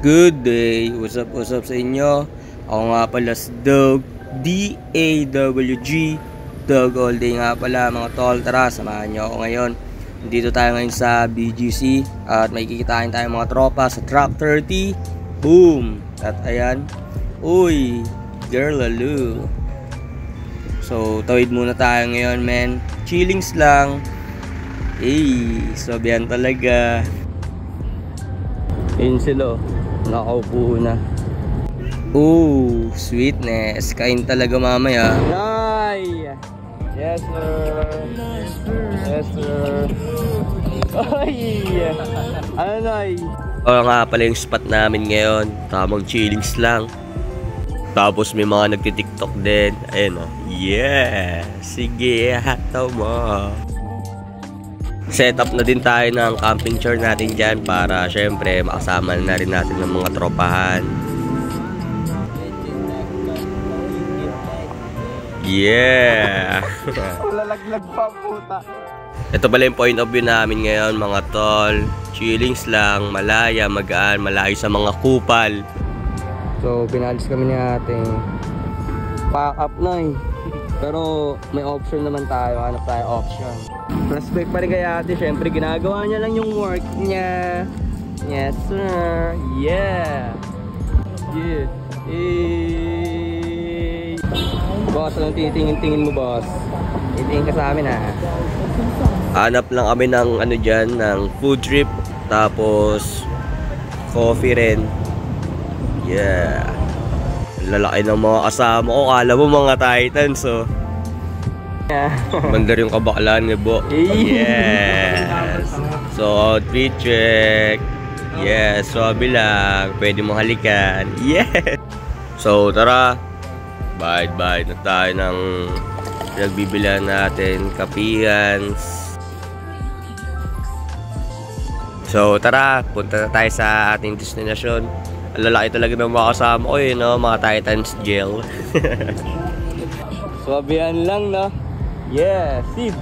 Good day! What's up sa inyo? Ako nga pala si Doug, D-A-W-G Doug all day nga pala mga tol. Tara, samahan nyo ako ngayon. Dito tayo ngayon sa BGC at may kikitain tayong mga tropa sa Track 30. Boom! At ayan, uy, girl lalo. So, tawid muna tayo ngayon, men. Chillings lang. Sabihan talaga. Ayun sila, nakaupo na. Sweetness. Kain talaga mamaya. Nay! Yes, sir. Yes, sir. Ay! Ano, Nay? Nga pala yung spot namin ngayon. Tamang chillings lang. Tapos may mga nagtitiktok din. Ayun o. Yeah! Sige, hataw mo. Set up na din tayo ng camping chair natin dyan para syempre makasama na rin natin ng mga tropahan. Yeah! Lalaglag pa, puta. Ito pala yung point of view namin ngayon mga tol. Chillings lang, malaya, magaan, malayo sa mga kupal. So pinalis kami ni ating pack up na Pero may option naman tayo, hanap tayo option. Respect pa rin kay ate, syempre ginagawa niya lang yung work niya. Yes sir, yeah. Yeah. Boss, anong titingin-tingin mo boss? Titingin ka sa amin ha. Hanap lang kami ng ano dyan, ng food trip. Tapos coffee rin. Yeah. Lalaki ng mga kasama ko. Kala mo mga Titans Mandar yung kabaklaan ni Bo. Yes. So outfit check. Yes, swabe lang. Pwede mong halikan. Yes. So tara. Bye-bye na tayo ng pinagbibilihan natin. Kapihan. So tara, punta na tayo sa ating destinasyon. Lalaki talaga ng mga kasama ko no? Mga Titans gel. Swabihan lang no? Yeah, Sid.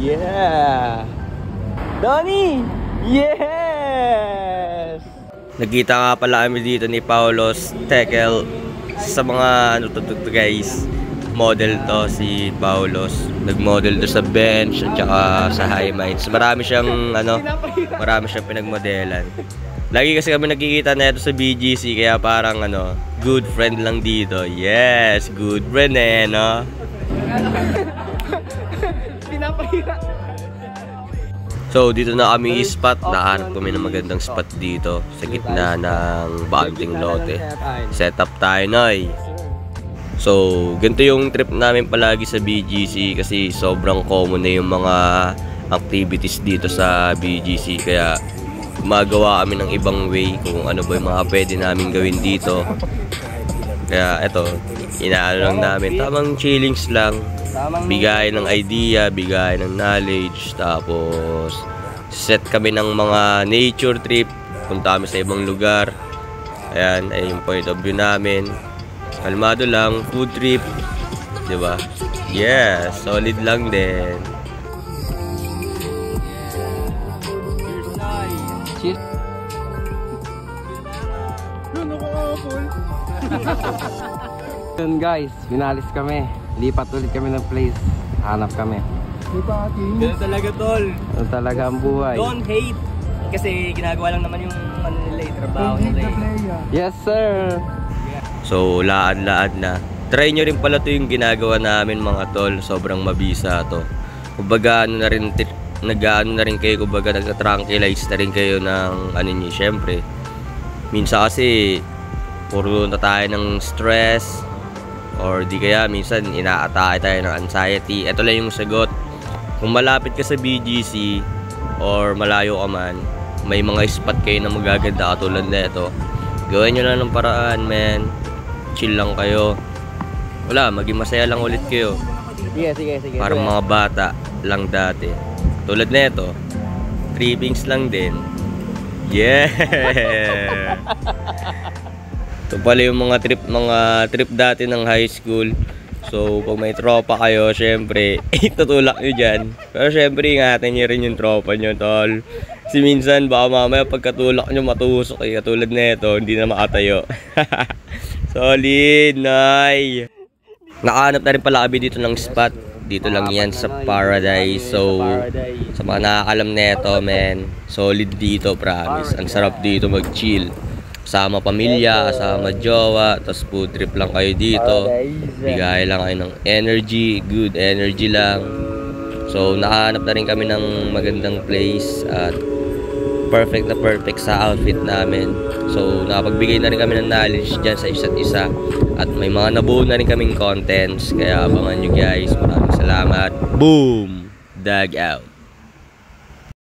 Yeah. Donnie. Yes. Nagkita nga pala kami dito ni Paulos Tekel. Sa mga ano to guys, model to si Paulos. Nagmodel to sa bench at saka sa high minds. Marami siyang pinagmodelan. Lagi kasi kami nagkikita na ito sa BGC kaya parang good friend lang dito. Yes, good friend no? So dito na kami spot. Nahanap kami ng magandang spot dito sa gitna ng banting lote. Set up tayo noy. So ganito yung trip namin palagi sa BGC kasi sobrang common na yung mga activities dito sa BGC kaya gumagawa kami ng ibang way kung ano ba yung mga pwede namin gawin dito. Kaya eto, inaano lang namin, tamang chillings lang, bigay ng idea, bigay ng knowledge, tapos set kami ng mga nature trip, punta kami sa ibang lugar. Ayan, ay yung point of view namin. Kalmado lang, food trip, diba? Yeah, solid lang din. Cheers. Yun guys, finalis kami. Lipat ulit kami ng place. Hanap kami. Ganun talaga tol. Ganun talaga ang buhay. Don't hate. Kasi ginagawa lang naman yung nila trabaho nila Yes sir. So laad-laad na. Try nyo rin pala to yung ginagawa namin mga tol. Sobrang mabisa to. Kumbaga nag-ano na rin kayo, kumbaga nagka-tranquilize na rin kayo ng niyo, syempre minsan kasi puro na tayo ng stress or di kaya minsan inaatake tayo ng anxiety. Ito lang yung sagot. Kung malapit ka sa BGC or malayo ka man, may mga spot kayo na magaganda katulad na ito, gawin nyo lang ng paraan man. Chill lang kayo, wala, maging masaya lang ulit kayo. Sige. Parang mga bata lang dati. Tulad na ito, trippings lang din. Yeah! Ito pala yung mga trip dati ng high school. So, pag may tropa kayo, syempre, tutulak nyo dyan. Pero syempre, ingatan nyo rin yung tropa nyo, tol. Si minsan, baka mamaya pagkatulak nyo matusok eh. Katulad na ito, hindi na makatayo. Solid, Nay! Nakahanap na rin pala kami dito ng spot. Dito lang yan sa Paradise. So, sa mga nakakalam na ito, men, solid dito, promise. Ang sarap dito mag-chill. Kasama pamilya, kasama jowa, tapos food trip lang kayo dito. Bigay lang kayo ng energy, good energy lang. So, nakahanap na rin kami ng magandang place at perfect na perfect sa outfit namin. So, nakapagbigay na rin kami ng knowledge dyan sa isa't isa. At may mga nabuo na rin kaming contents. Kaya abangan nyo guys. Maraming salamat. Boom! Dag out!